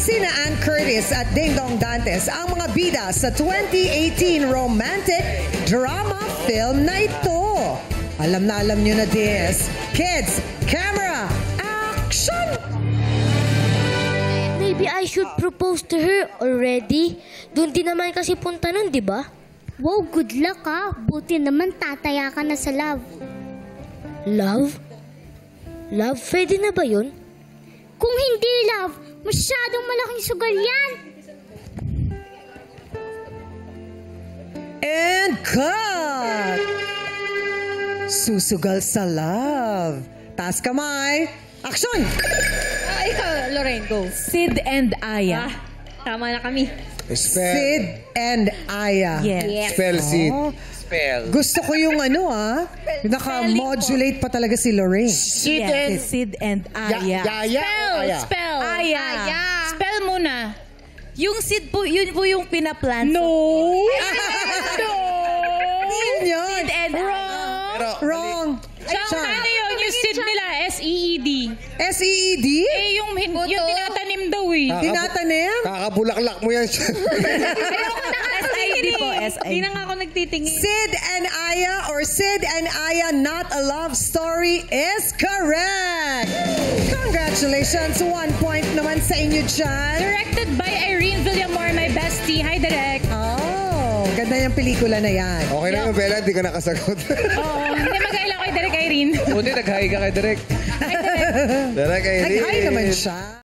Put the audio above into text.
Sina Ann Curtis at Ding Dong Dantes ang mga bida sa 2018 romantic drama film na ito. Alam na alam nyo na this. Kids, camera, action! Maybe I should propose to her already. Doon din naman kasi punta nun, di ba? Wow, good luck ha. Buti naman tataya ka na sa love. Love? Love, pwede na ba yun? Kung hindi love, masyadong malaking sugal yan. And cut! Susugal sa love. Taas kamay. Action! Ikaw, Lorraine, go. Sid and Aya. Tama na kami. Sid and Aya. Yes. Spell Sid. Oh, gusto ko yung naka-modulate pa talaga si Lorraine. Sid and Aya. Spell. Aya. Spell muna. Yung Sid po, yun po yung pinaplan. No. Yun yun. Sid and Wrong. Tsaka ano yun? Yung seed nila, S-E-E-D. S-E-E-D? Eh, yung tinatanim daw eh. Tinatanim? Kakabulaklak mo yan. SID po, Hindi na nga ako nagtitingin. Sid and Aya or Sid and Aya Not a Love Story is correct. Congratulations. 1 point naman sa inyo dyan. Directed by Irene Villamor, my bestie. Hi, Direk. Oh, ganda yung pelikula na yan. Okay na yung Bella, hindi ka nakasagot. Oo, hindi mag-aila kay Direk Irene. Buti nag-hi ka kay Direk. Hi, Direk. Direk, Irene. Nag-hi naman siya.